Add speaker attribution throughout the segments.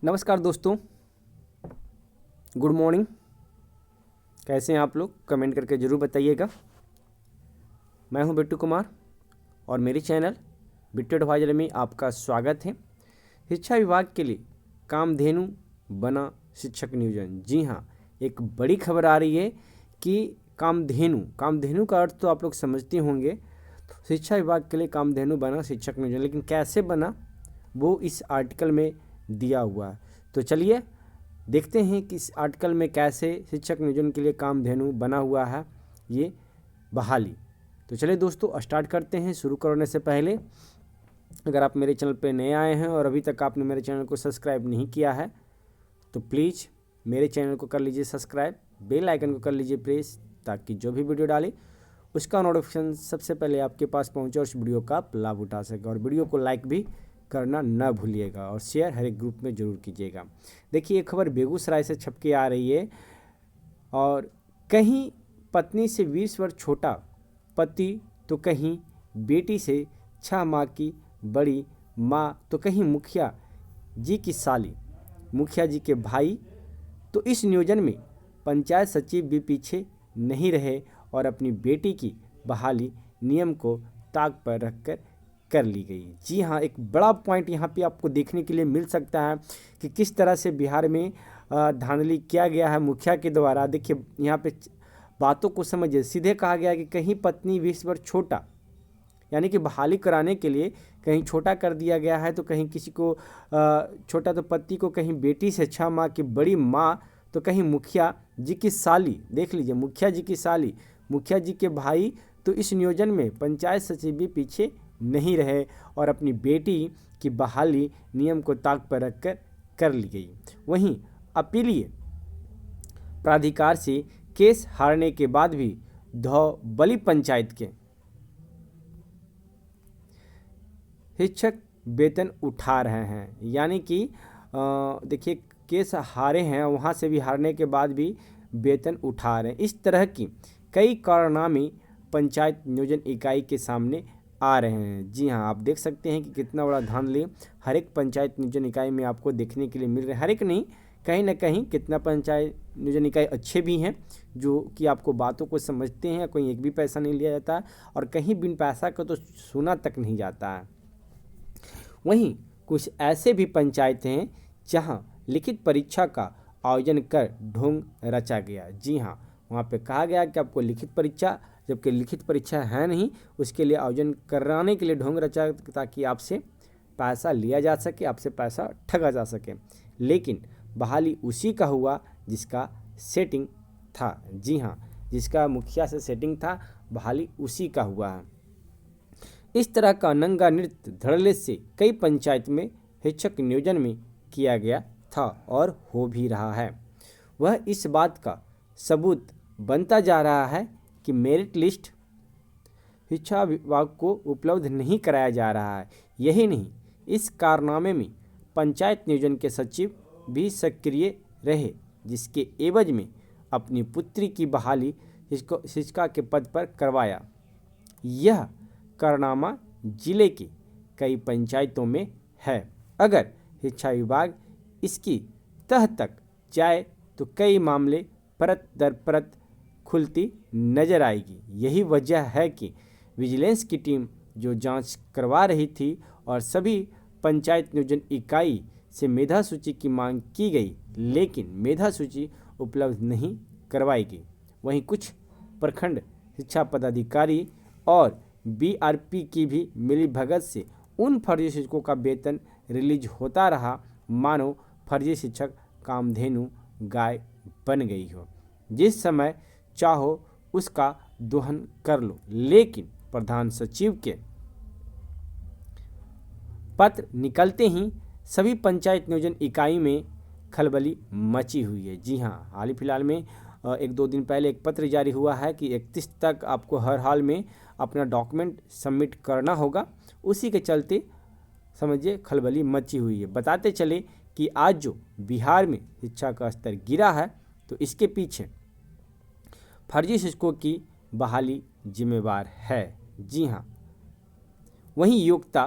Speaker 1: नमस्कार दोस्तों, good morning. कैसे हैं आप लोग? कमेंट करके ज़रूर बताइएगा। मैं हूं बिट्टू कुमार और मेरी चैनल बिट्टू एडवाइजर में आपका स्वागत है। शिक्षा विभाग के लिए कामधेनु बना शिक्षक नियोजन। जी हां, एक बड़ी खबर आ रही है कि कामधेनु का अर्थ तो आप लोग समझते होंगे। शिक्षा विभाग के लिए कामधेनु बना शिक्षक नियोजन, लेकिन कैसे बना वो इस आर्टिकल में दिया हुआ है। तो चलिए देखते हैं कि इस आर्टिकल में कैसे शिक्षक नियोजन के लिए कामधेनु बना हुआ है ये बहाली। तो चलिए दोस्तों स्टार्ट करते हैं। शुरू करने से पहले अगर आप मेरे चैनल पर नए आए हैं और अभी तक आपने मेरे चैनल को सब्सक्राइब नहीं किया है तो प्लीज़ मेरे चैनल को कर लीजिए सब्सक्राइब, बेल आइकन को कर लीजिए प्रेस, ताकि जो भी वीडियो डाले उसका नोटिफिकेशन सबसे पहले आपके पास पहुंचे और उस वीडियो का आप लाभ उठा सके। और वीडियो को लाइक भी करना ना भूलिएगा और शेयर हर एक ग्रुप में ज़रूर कीजिएगा। देखिए, ये खबर बेगूसराय से छप के आ रही है और कहीं पत्नी से 20 वर्ष छोटा पति तो कहीं बेटी से 6 माह की बड़ी माँ तो कहीं मुखिया जी की साली, मुखिया जी के भाई। तो इस नियोजन में पंचायत सचिव भी पीछे नहीं रहे और अपनी बेटी की बहाली नियम को ताक पर रखकर कर ली गई। जी हाँ, एक बड़ा पॉइंट यहाँ पे आपको देखने के लिए मिल सकता है कि किस तरह से बिहार में धांधली किया गया है मुखिया के द्वारा। देखिए यहाँ पे बातों को समझिए। सीधे कहा गया कि कहीं पत्नी 20 वर्ष छोटा, यानी कि बहाली कराने के लिए कहीं छोटा कर दिया गया है, तो कहीं किसी को छोटा तो पति को कहीं बेटी से 6 माह की बड़ी माँ तो कहीं मुखिया जी की साली। देख लीजिए, मुखिया जी की साली, मुखिया जी के भाई। तो इस नियोजन में पंचायत सचिव भी पीछे नहीं रहे और अपनी बेटी की बहाली नियम को ताक पर रखकर कर ली गई। वहीं अपीलीय प्राधिकार से केस हारने के बाद भी धौबली पंचायत के शिक्षक वेतन उठा रहे हैं। यानी कि देखिए, केस हारे हैं, वहाँ से भी हारने के बाद भी वेतन उठा रहे हैं। इस तरह की कई कारनामे पंचायत नियोजन इकाई के सामने आ रहे हैं। जी हाँ, आप देख सकते हैं कि कितना बड़ा धांधली हर एक पंचायत नियोजन इकाई में आपको देखने के लिए मिल रहे हैं। हर एक नहीं, कहीं ना कहीं कितना पंचायत नियोजन इकाई अच्छे भी हैं जो कि आपको बातों को समझते हैं, कोई एक भी पैसा नहीं लिया जाता और कहीं बिन पैसा का तो सुना तक नहीं जाता है। वहीं कुछ ऐसे भी पंचायतें हैं जहां लिखित परीक्षा का आयोजन कर ढोंग रचा गया। जी हाँ, वहाँ पे कहा गया कि आपको लिखित परीक्षा, जबकि लिखित परीक्षा है नहीं, उसके लिए आयोजन कराने के लिए ढोंग रचा ताकि आपसे पैसा लिया जा सके, आपसे पैसा ठगा जा सके। लेकिन बहाली उसी का हुआ जिसका सेटिंग था। जी हाँ, जिसका मुखिया से सेटिंग था, बहाली उसी का हुआ है। इस तरह का नंगा नृत्य धड़ल्ले से कई पंचायत में शिक्षक नियोजन में किया गया था और हो भी रहा है। वह इस बात का सबूत बनता जा रहा है कि मेरिट लिस्ट शिक्षा विभाग को उपलब्ध नहीं कराया जा रहा है। यही नहीं, इस कारनामे में पंचायत नियोजन के सचिव भी सक्रिय रहे, जिसके एवज में अपनी पुत्री की बहाली शिक्षिका के पद पर करवाया। यह कारनामा जिले की कई पंचायतों में है। अगर शिक्षा विभाग इसकी तह तक जाए तो कई मामले परत दर परत खुलती नजर आएगी। यही वजह है कि विजिलेंस की टीम जो जांच करवा रही थी और सभी पंचायत नियोजन इकाई से मेधा सूची की मांग की गई, लेकिन मेधा सूची उपलब्ध नहीं करवाई गई। वहीं कुछ प्रखंड शिक्षा पदाधिकारी और बीआरपी की भी मिलीभगत से उन फर्जी शिक्षकों का वेतन रिलीज होता रहा मानो फर्जी शिक्षक कामधेनु गाय बन गई हो, जिस समय चाहो उसका दोहन कर लो। लेकिन प्रधान सचिव के पत्र निकलते ही सभी पंचायत नियोजन इकाई में खलबली मची हुई है। जी हाँ, हाल ही फिलहाल में 1-2 दिन पहले एक पत्र जारी हुआ है कि 31 तक आपको हर हाल में अपना डॉक्यूमेंट सबमिट करना होगा। उसी के चलते समझिए खलबली मची हुई है। बताते चले कि आज जो बिहार में शिक्षा का स्तर गिरा है तो इसके पीछे फर्जी शिक्षकों की बहाली जिम्मेवार है। जी हाँ, वहीं योग्यता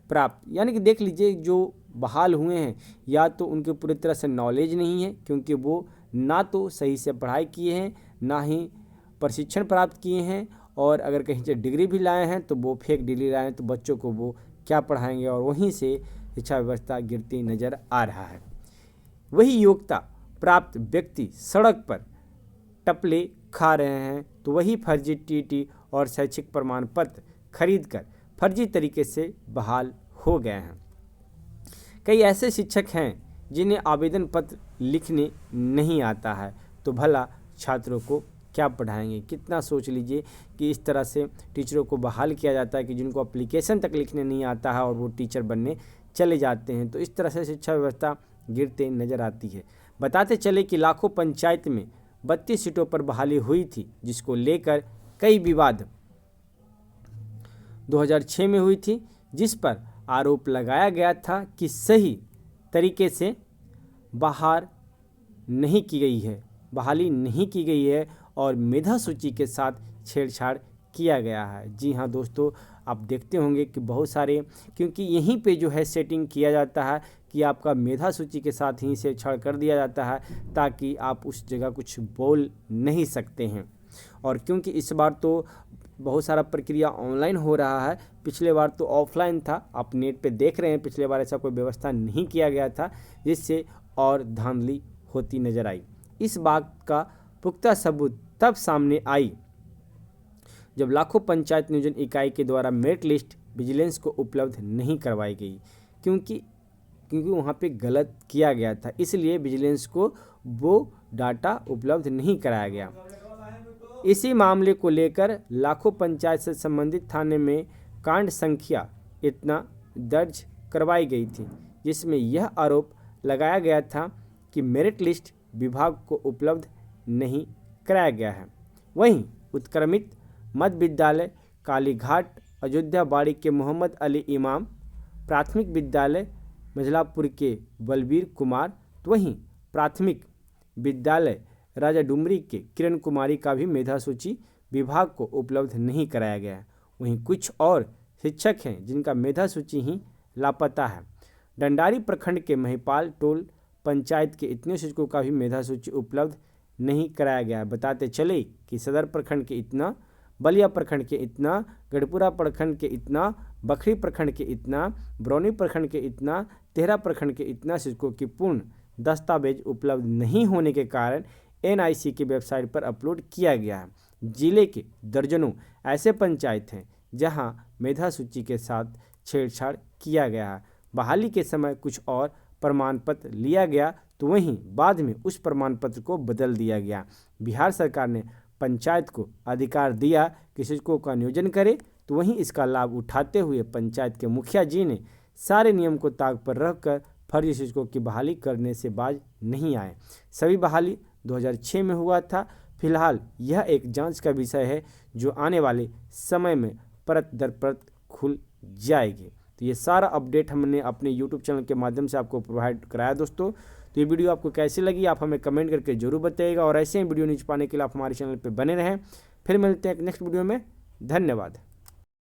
Speaker 1: प्राप्त, यानी कि देख लीजिए जो बहाल हुए हैं, या तो उनके पूरी तरह से नॉलेज नहीं है, क्योंकि वो ना तो सही से पढ़ाई किए हैं, ना ही प्रशिक्षण प्राप्त किए हैं, और अगर कहीं से डिग्री भी लाए हैं तो वो फेक डिग्री लाए हैं, तो बच्चों को वो क्या पढ़ाएंगे, और वहीं से शिक्षा व्यवस्था गिरती नज़र आ रहा है। वही योग्यता प्राप्त व्यक्ति सड़क पर टपले खा रहे हैं, तो वही फर्जी टीटी और शैक्षिक प्रमाण पत्र खरीदकर फर्जी तरीके से बहाल हो गए हैं। कई ऐसे शिक्षक हैं जिन्हें आवेदन पत्र लिखने नहीं आता है, तो भला छात्रों को क्या पढ़ाएंगे। कितना सोच लीजिए कि इस तरह से टीचरों को बहाल किया जाता है कि जिनको एप्लीकेशन तक लिखने नहीं आता है और वो टीचर बनने चले जाते हैं। तो इस तरह से शिक्षा व्यवस्था गिरते नज़र आती है। बताते चले कि लाखों पंचायत में 32 सीटों पर बहाली हुई थी, जिसको लेकर कई विवाद 2006 में हुई थी, जिस पर आरोप लगाया गया था कि सही तरीके से बहाली नहीं की गई है और मेधा सूची के साथ छेड़छाड़ किया गया है। जी हाँ दोस्तों, आप देखते होंगे कि बहुत सारे, क्योंकि यहीं पे जो है सेटिंग किया जाता है कि आपका मेधा सूची के साथ ही छेड़छाड़ कर दिया जाता है, ताकि आप उस जगह कुछ बोल नहीं सकते हैं। और क्योंकि इस बार तो बहुत सारा प्रक्रिया ऑनलाइन हो रहा है, पिछले बार तो ऑफलाइन था, आप नेट पे देख रहे हैं, पिछले बार ऐसा कोई व्यवस्था नहीं किया गया था, जिससे और धांधली होती नजर आई। इस बात का पुख्ता सबूत तब सामने आई जब लाखों पंचायत नियोजन इकाई के द्वारा मेरिट लिस्ट विजिलेंस को उपलब्ध नहीं करवाई गई, क्योंकि वहाँ पे गलत किया गया था, इसलिए विजिलेंस को वो डाटा उपलब्ध नहीं कराया गया। इसी मामले को लेकर लाखों पंचायत से संबंधित थाने में कांड संख्या इतना दर्ज करवाई गई थी, जिसमें यह आरोप लगाया गया था कि मेरिट लिस्ट विभाग को उपलब्ध नहीं कराया गया है। वहीं उत्क्रमित मध्य विद्यालय कालीघाट अयोध्या बाड़ी के मोहम्मद अली इमाम, प्राथमिक विद्यालय मझलापुर के बलबीर कुमार, तो वहीं प्राथमिक विद्यालय राजा डुमरी के किरण कुमारी का भी मेधा सूची विभाग को उपलब्ध नहीं कराया गया है। वहीं कुछ और शिक्षक हैं जिनका मेधा सूची ही लापता है। डंडारी प्रखंड के महिपाल टोल पंचायत के इतने शिक्षकों का भी मेधा सूची उपलब्ध नहीं कराया गया है। बताते चले कि सदर प्रखंड के इतना, बलिया प्रखंड के इतना, गढ़पुरा प्रखंड के इतना, बखरी प्रखंड के इतना, बरौनी प्रखंड के इतना, तेहरा प्रखंड के इतना शिक्षकों की पूर्ण दस्तावेज उपलब्ध नहीं होने के कारण NIC की वेबसाइट पर अपलोड किया गया है। जिले के दर्जनों ऐसे पंचायत हैं जहां मेधा सूची के साथ छेड़छाड़ किया गया है। बहाली के समय कुछ और प्रमाण पत्र लिया गया, तो वहीं बाद में उस प्रमाण पत्र को बदल दिया गया। बिहार सरकार ने पंचायत को अधिकार दिया कि शिक्षकों का नियोजन करे, तो वहीं इसका लाभ उठाते हुए पंचायत के मुखिया जी ने सारे नियम को ताक पर रखकर फर्जी शिक्षकों की बहाली करने से बाज नहीं आए। सभी बहाली 2006 में हुआ था। फिलहाल यह एक जांच का विषय है जो आने वाले समय में परत दर परत खुल जाएगी। तो ये सारा अपडेट हमने अपने YouTube चैनल के माध्यम से आपको प्रोवाइड कराया दोस्तों। तो ये वीडियो आपको कैसी लगी आप हमें कमेंट करके जरूर बताइएगा, और ऐसे ही वीडियो न्यूज़ पाने के लिए आप हमारे चैनल पर बने रहें। फिर मिलते हैं एक नेक्स्ट वीडियो में। धन्यवाद।